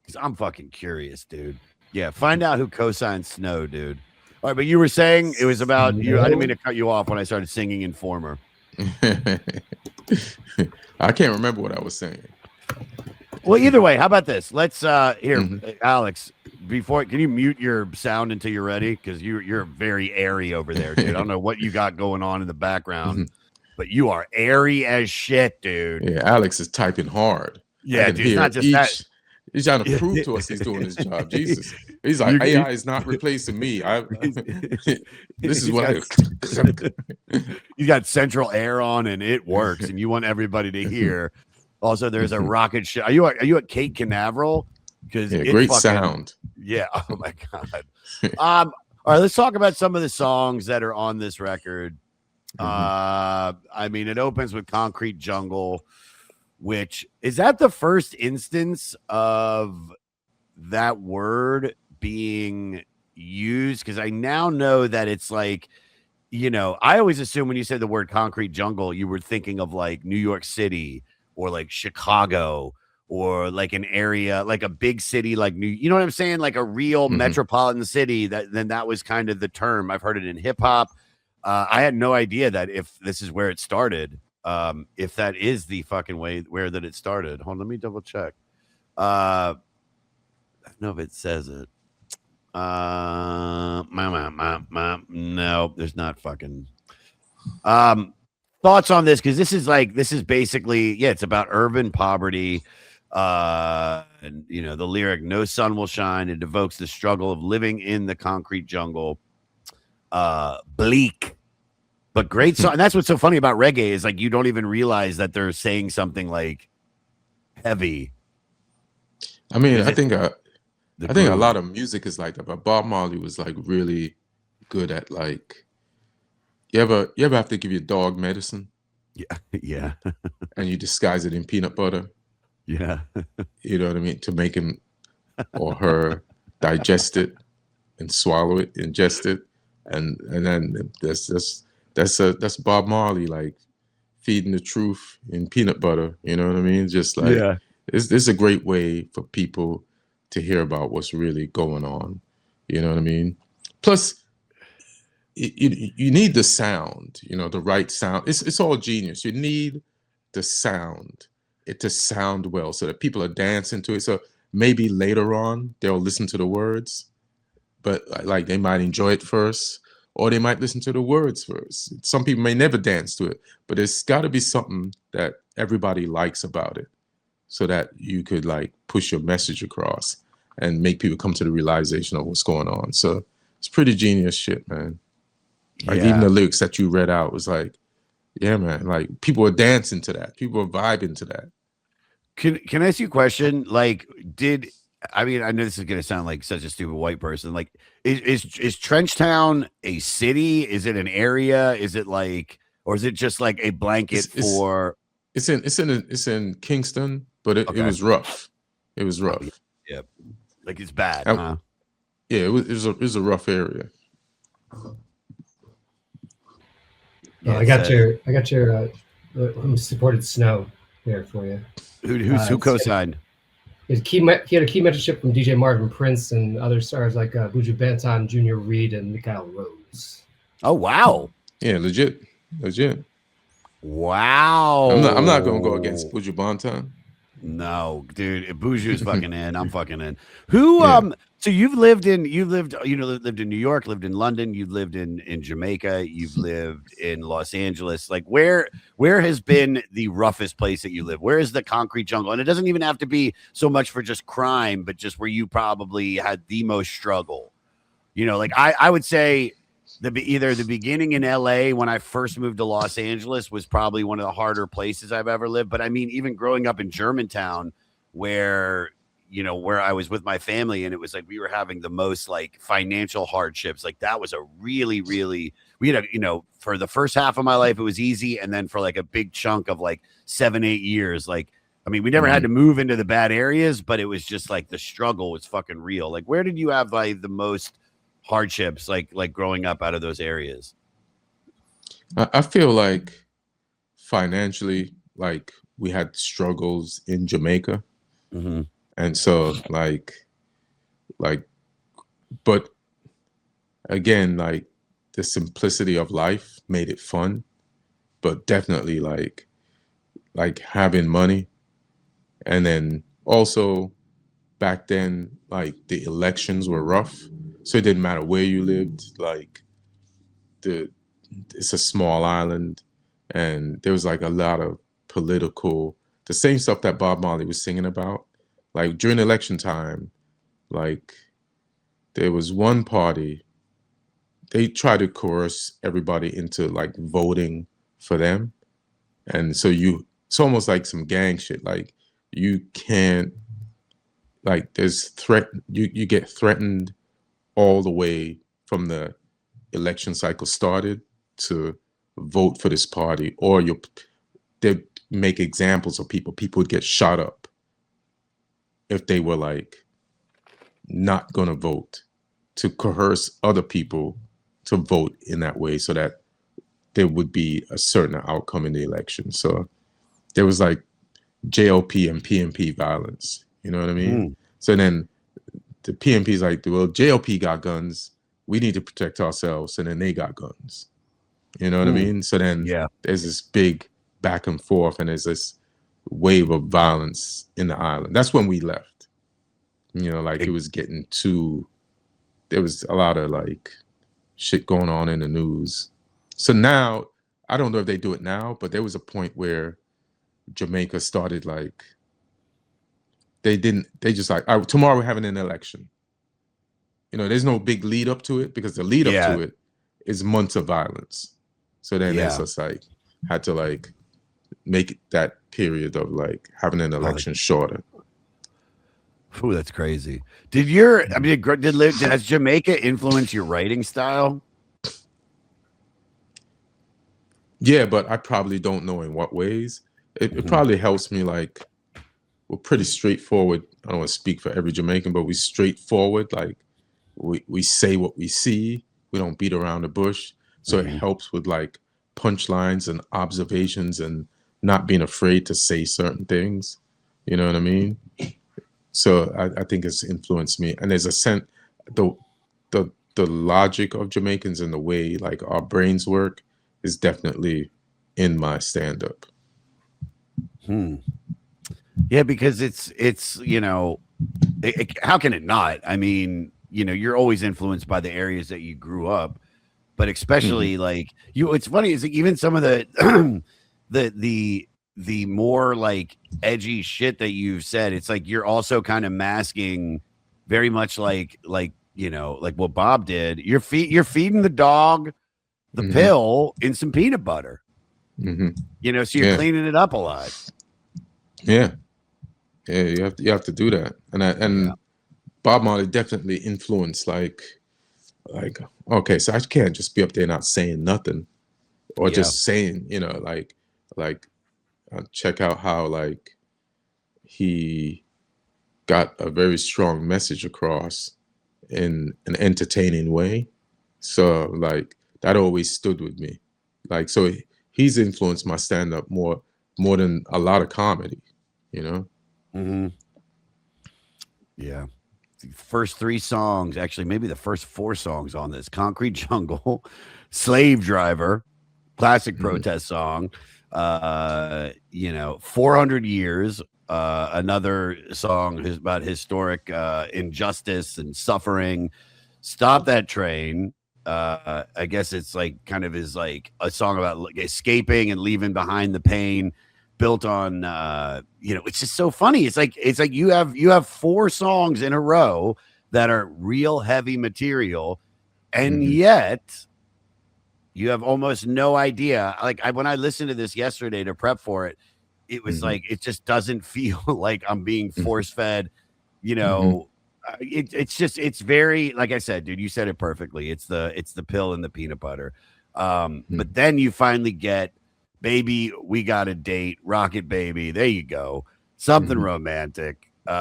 Because I'm fucking curious, dude. Yeah, find out who co-signed Snow, dude. All right, but you were saying it was about you. I didn't mean to cut you off when I started singing Informer. I can't remember what I was saying. Well, either way, how about this? Let's Alex, can you mute your sound until you're ready? Because you're very airy over there, dude. I don't know what you got going on in the background, but you are airy as shit, dude. Yeah, Alex is typing hard. Yeah, dude, it's not just that. He's trying to prove to us he's doing his job. Jesus. He's like, AI is not replacing me. This is what you got central air on and it works, and you want everybody to hear. Also, there's a rocket ship. Are you at Cape Canaveral? Because great sound. Yeah. Oh my god. All right, let's talk about some of the songs that are on this record. I mean, it opens with Concrete Jungle, which is that the first instance of that word being used? Because I now know that it's like, I always assume when you said the word Concrete Jungle, you were thinking of like New York City or like Chicago or like an area, like a big city, like you know what I'm saying? Like a real metropolitan city. That was kind of the term. I've heard it in hip hop. I had no idea that if this is where it started, if that is the fucking way where that it started. Hold on, let me double check. I don't know if it says it. No, there's not fucking. Thoughts on this? Because this is basically, it's about urban poverty. And the lyric, "No sun will shine," it evokes the struggle of living in the concrete jungle. bleak, but great song. And that's what's so funny about reggae is like you don't even realize that they're saying something like heavy. I mean, I think a lot of music is like that, but Bob Marley was like really good at like you ever have to give your dog medicine? Yeah. And you disguise it in peanut butter. Yeah. You know what I mean? To make him or her digest it and swallow it, ingest it. And then that's Bob Marley, like feeding the truth in peanut butter. You know what I mean? Just like this is a great way for people to hear about what's really going on. You know what I mean? Plus, you need the sound, the right sound. It's all genius. You need the sound, it to sound well so that people are dancing to it. So maybe later on they'll listen to the words, but like they might enjoy it first, or they might listen to the words first. Some people may never dance to it, but it's got to be something that everybody likes about it so that you could like push your message across and make people come to the realization of what's going on. So it's pretty genius shit, man. Like even the lyrics that you read out was like, yeah, man, like people are dancing to that. People are vibing to that. Can I ask you a question? Like, I know this is gonna sound like such a stupid white person. Like, is Trenchtown a city? Is it an area? Is it like, or is it just like a blanket for? It's in Kingston, but it was rough. It was rough. Yeah, like it's bad. Huh? Yeah, it was a rough area. Yeah, I got your supported Snow here for you. Who co-signed? He had a key mentorship from DJ Marvin Prince and other stars like Buju Banton, Junior Reed, and Mikael Rose. Oh wow! Yeah, legit. Wow. I'm not gonna go against Buju Banton. No, dude. If Buju's fucking in, I'm fucking in. Who? So you've lived in New York, lived in London, you've lived in Jamaica, you've lived in Los Angeles. Like where has been the roughest place that you live? Where is the concrete jungle? And it doesn't even have to be so much for just crime, but just where you probably had the most struggle. Like I would say either the beginning in LA when I first moved to Los Angeles was probably one of the harder places I've ever lived. But I mean, even growing up in Germantown, where I was with my family and it was like we were having the most like financial hardships. Like that was a really, really, we had for the first half of my life, it was easy. And then for like a big chunk of like 7-8 years, like, I mean, we never had to move into the bad areas, but it was just like the struggle was fucking real. Like, where did you have like the most hardships, like growing up out of those areas? I feel like financially, like we had struggles in Jamaica. Mm-hmm. And so like, but again, like the simplicity of life made it fun, but definitely like having money. And then also back then, like the elections were rough. So it didn't matter where you lived, like it's a small island and there was like a lot of the same stuff that Bob Marley was singing about. Like during election time, like there was one party, they tried to coerce everybody into like voting for them. And so it's almost like some gang shit. Like you can't, like there's you get threatened all the way from the election cycle started to vote for this party, or they make examples of people would get shot up if they were like not going to vote, to coerce other people to vote in that way so that there would be a certain outcome in the election. So there was like JLP and PNP violence, you know what I mean? So then the PNP's like, well, JLP got guns, we need to protect ourselves, and then they got guns. You know what I mean? So then there's this big back and forth, and there's this wave of violence in the island. That's when we left. Like it was getting there was a lot of like shit going on in the news. So now, I don't know if they do it now, but there was a point where Jamaica started like, they just like, all right, tomorrow we're having an election. There's no big lead up to it, because the lead up to it is months of violence. So then it's just like had to like make that period of like having an election shorter. Ooh, that's crazy. Has Jamaica influenced your writing style? Yeah, but I probably don't know in what ways. It probably helps me. Like, we're pretty straightforward. I don't want to speak for every Jamaican, but we straightforward. Like, we say what we see. We don't beat around the bush. So it helps with like punchlines and observations and not being afraid to say certain things. You know what I mean? So I think it's influenced me. And there's a sense, the logic of Jamaicans and the way like our brains work is definitely in my stand-up. Yeah, because it's you know, how can it not? I mean, you know, you're always influenced by the areas that you grew up, but especially like you. It's funny is like even some of the the more like edgy shit that you've said. It's like you're also kind of masking very much like you know, like what Bob did. You're feeding the dog the pill in some peanut butter. You know, so you're cleaning it up a lot. Yeah, you have to do that, and Bob Marley definitely influenced like okay, so I can't just be up there not saying nothing, or just saying, you know, like check out how like he got a very strong message across in an entertaining way. So like that always stood with me. Like, so he's influenced my stand-up more than a lot of comedy, you know? Yeah. First 3 songs, actually, maybe the first 4 songs on this: Concrete Jungle, Slave Driver, classic protest song, you know, 400 Years, another song is about historic injustice and suffering, Stop That Train. I guess it's like kind of is like a song about like escaping and leaving behind the pain, built on you know, it's just so funny. It's like you have 4 songs in a row that are real heavy material, and yet you have almost no idea. Like when I listened to this yesterday to prep for it, it was like it just doesn't feel like I'm being force fed, you know. It's very, like I said, dude, you said it perfectly. It's the pill and the peanut butter. But then you finally get Baby, We Got a Date, Rocket Baby. There you go. Something romantic. You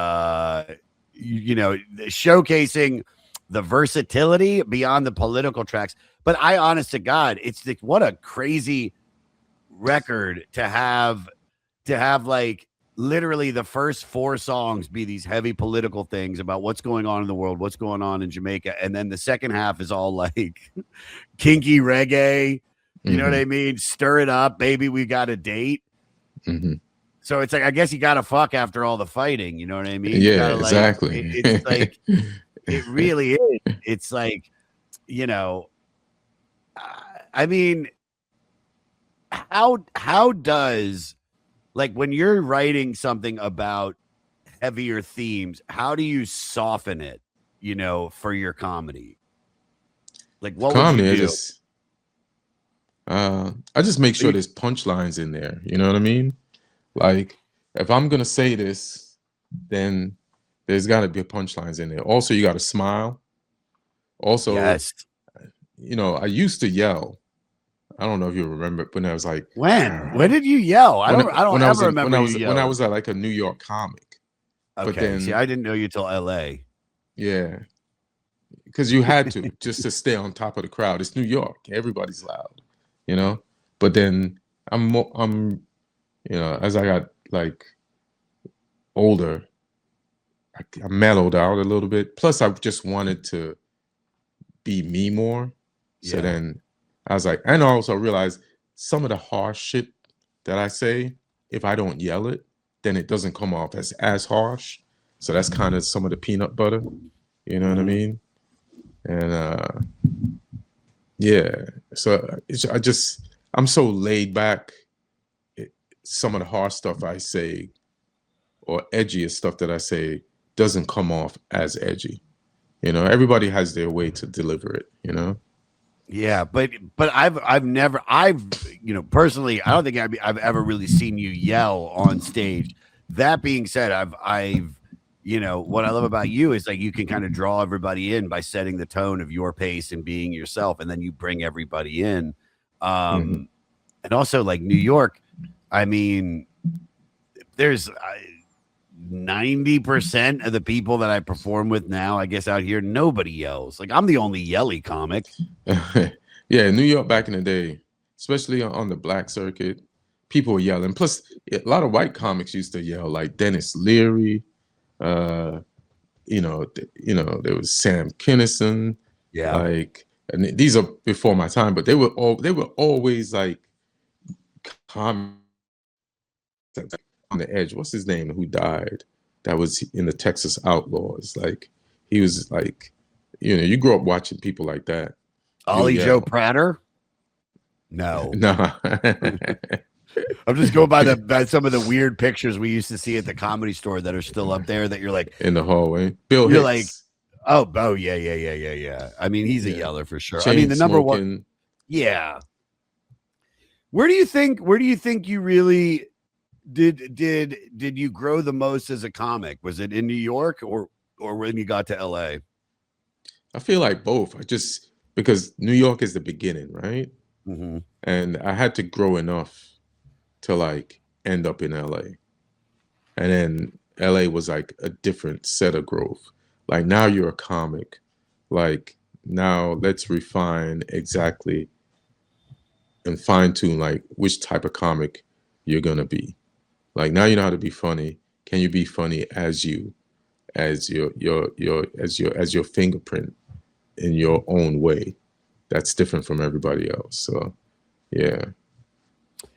know, showcasing the versatility beyond the political tracks. But I, honest to God, it's like, what a crazy record to have like literally the first 4 songs be these heavy political things about what's going on in the world, what's going on in Jamaica. And then the second half is all like kinky reggae. You know what I mean? Stir it up, baby. We got a date. So it's like, I guess you got to fuck after all the fighting. You know what I mean? Yeah, you gotta, like, exactly. It's like, it really is. It's like, you know, I mean, how does, like, when you're writing something about heavier themes, how do you soften it, you know, for your comedy? Like, what would you do? I just make sure there's punchlines in there. You know what I mean? Like, if I'm gonna say this, then there's got to be punchlines in there. Also, you got to smile. Also, you know, I used to yell. I don't know if you remember when I was like, when did you yell? I don't ever remember you yelling. When I was at like a New York comic. Okay, but then, see, I didn't know you till LA. Yeah, because you had to just to stay on top of the crowd. It's New York, everybody's loud, you know. But then I'm you know, as I got like older, I mellowed out a little bit. Plus, I just wanted to be me more. So then I was like, and I also realized some of the harsh shit that I say, if I don't yell it, then it doesn't come off as harsh. So that's kind of some of the peanut butter. You know what I mean? And yeah, so I'm so laid back. Some of the harsh stuff I say, or edgiest stuff that I say, doesn't come off as edgy. You know, everybody has their way to deliver it, you know? Yeah, but I've never personally I don't think I've ever really seen you yell on stage. That being said, I've what I love about you is like you can kind of draw everybody in by setting the tone of your pace and being yourself, and then you bring everybody in. Mhm. And also like New York, I mean, there's 90% of the people that I perform with now, I guess out here, nobody yells. Like I'm the only yelly comic. Yeah, New York back in the day, especially on the black circuit, people were yelling. Plus, a lot of white comics used to yell, like Dennis Leary. Uh, there was Sam Kinison. Yeah. Like, and these are before my time, but they were always like comics on the edge. What's his name? Who died? That was in the Texas Outlaws. Like, he was like, you grew up watching people like that. Ollie Joe Prater? No. No. I'm just going by some of the weird pictures we used to see at the Comedy Store that are still up there that you're like in the hallway. Bill You're Hicks. like, oh yeah. I mean, he's a yeller for sure. Chain I mean, the number smoking. one. Yeah. Where do you think you really did you grow the most as a comic? Was it in New York or when you got to LA? I feel like both. Because New York is the beginning, right? Mm-hmm. And I had to grow enough to like end up in LA. And then LA was like a different set of growth. Like now you're a comic. Like now let's refine exactly and fine tune like which type of comic you're gonna be. Like now you know how to be funny. Can you be funny as your fingerprint in your own way? That's different from everybody else. So yeah.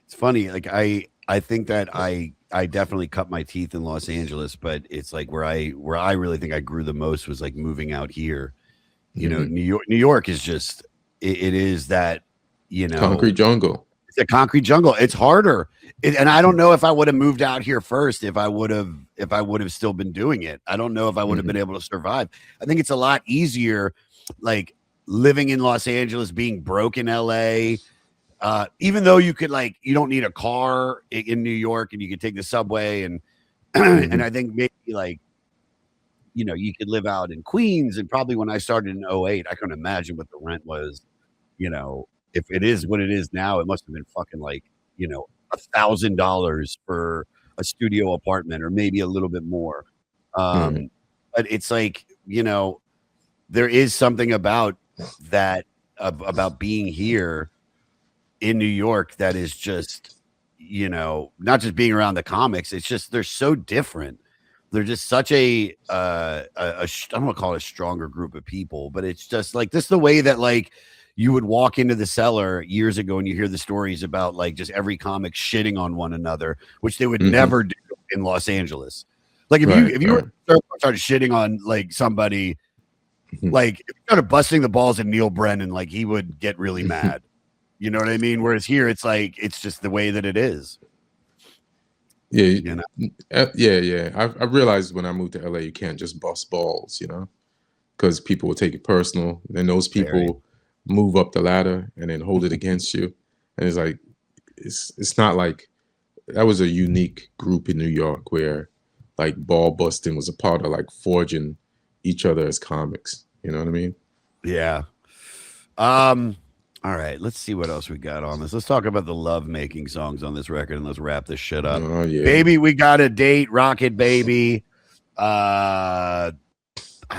It's funny. Like I think that I definitely cut my teeth in Los Angeles, but it's like where I really think I grew the most was like moving out here. You know, New York is just it is that, concrete jungle. It's a concrete jungle. It's harder. And I don't know if I would have moved out here first if I would have still been doing it. I don't know if I would have been able to survive. I think it's a lot easier like living in Los Angeles, being broke in LA. Even though you could you don't need a car in New York and you could take the subway and and I think maybe you could live out in Queens, and probably when I started in 08, I couldn't imagine what the rent was. If it is what it is now, it must have been fucking $1,000 for a studio apartment or maybe a little bit more. But it's like, there is something about that about being here in New York that is just, not just being around the comics. It's just, they're so different. They're just such I don't want to call it a stronger group of people, but it's just like this, the way that you would walk into the cellar years ago and you hear the stories about just every comic shitting on one another, which they would never do in Los Angeles. Like if you were started shitting on somebody, if you started busting the balls at Neil Brennan, he would get really mad. You know what I mean? Whereas here, it's it's just the way that it is. Yeah, yeah. I realized when I moved to LA, you can't just bust balls, because people will take it personal. And those people move up the ladder and then hold it against you. And it's like, it's not like that was a unique group in New York where ball busting was a part of forging each other as comics. You know what I mean? Yeah. All right, let's see what else we got on this. Let's talk about the love-making songs on this record, and let's wrap this shit up. Oh, yeah. Baby, we got a date, Rocket Baby. I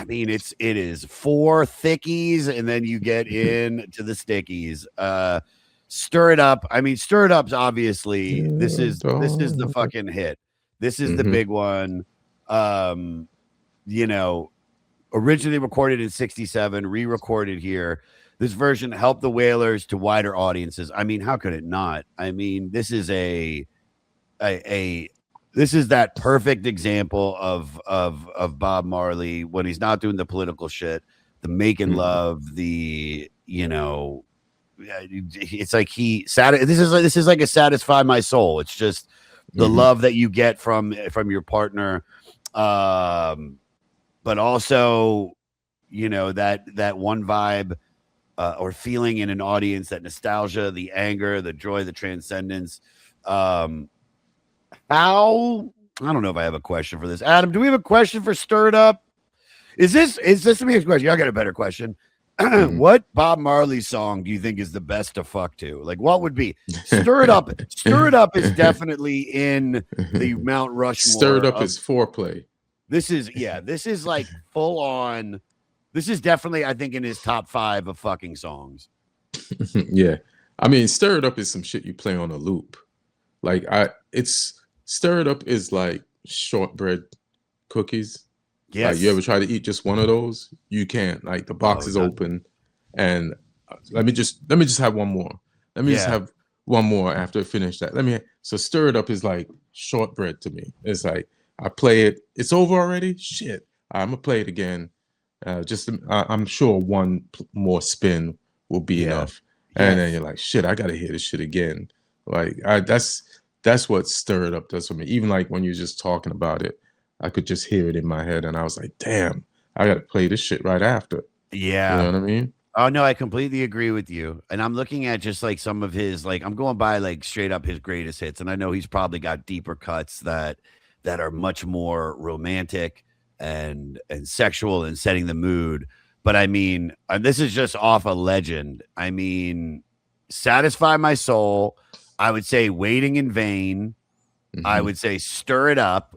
mean, it is 4 thickies, and then you get into the stickies. Stir It Up. I mean, Stir It Up's obviously this is the fucking hit. This is the big one. Originally recorded in 67, re-recorded here. This version helped the Wailers to wider audiences. I mean, how could it not? I mean, this is this is that perfect example of Bob Marley when he's not doing the political shit, the making love, the it's like this is like a satisfy my soul. It's just the love that you get from your partner, but also that one vibe or feeling in an audience, that nostalgia, the anger, the joy, the transcendence. How, I don't know if I have a question for this. Adam, do we have a question for Stir It Up? Is this the next question? I got a better question. What Bob Marley song do you think is the best to fuck to? Like, what would be Stir It Up? Stir It Up is definitely in the Mount Rushmore. Stir It Up is foreplay. This is like full on. This is definitely, I think, in his top 5 of fucking songs. Yeah. I mean, Stir It Up is some shit you play on a loop. Like, Stir It Up is like shortbread cookies. Yes. Like, you ever try to eat just one of those? You can't. Like, the box is open, and let me just have one more. Let me just have one more after I finish that. So Stir It Up is like shortbread to me. It's like I play it. It's over already. Shit. I'm gonna play it again. I'm sure one more spin will be enough. And then you're like, shit, I gotta hear this shit again. Like, that's what Stir It Up does for me. Even like when you're just talking about it, I could just hear it in my head, and I was like, damn, I gotta play this shit right after. Yeah. You know what I mean? Oh no, I completely agree with you. And I'm looking at just like some of his, like, I'm going by like straight up his greatest hits. And I know he's probably got deeper cuts that are much more romantic and sexual and setting the mood. But I mean, this is just off a legend. I mean, Satisfy My Soul. I would say Waiting in Vain. I would say Stir It Up.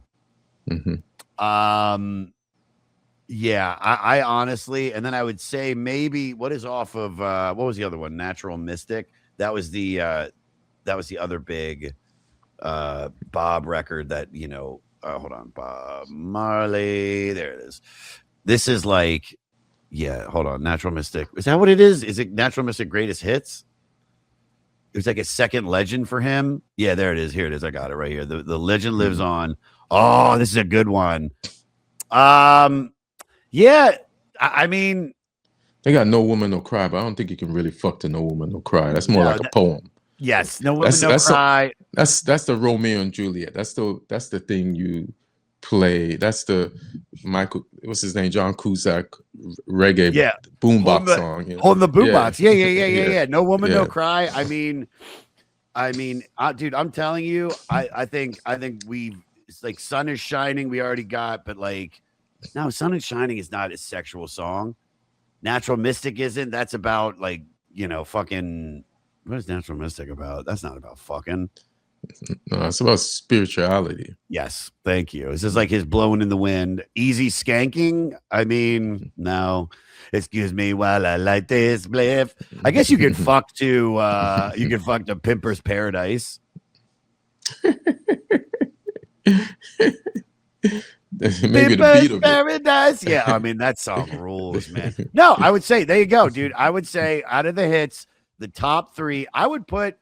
Yeah, I honestly, and then I would say maybe what is off of what was the other one? Natural Mystic. That was the other big Bob record that, you know, hold on, Bob Marley. There it is. This is like, yeah, hold on, Natural Mystic. Is that what it is? Is it Natural Mystic Greatest Hits? It was like a second legend for him. Yeah, there it is. Here it is. I got it right here. The legend lives on. Oh, this is a good one. Yeah, I mean, they got No Woman No Cry, but I don't think you can really fuck to No Woman No Cry. That's more like a poem. Yes, No Woman No Cry. That's the Romeo and Juliet. That's the thing you play. That's the Michael, what's his name, John Cusack reggae boombox song. You know? On the boombox. Yeah. No Woman No Cry. I mean, dude, I'm telling you, I think it's like Sun is Shining. We already got, but like. No, Sun is Shining is not a sexual song. Natural Mystic isn't. That's about like, you know, fucking. What is Natural Mystic about? That's not about fucking. No, it's about spirituality. Yes, thank you. This is like his Blowing in the Wind. Easy Skanking. I mean, no. Excuse me while I light this bliff. I guess you could fuck to Pimper's Paradise. Maybe the beat of Paradise. Yeah, I mean that song rules, man. No, I would say there you go, dude. I would say out of the hits, the top 3, I put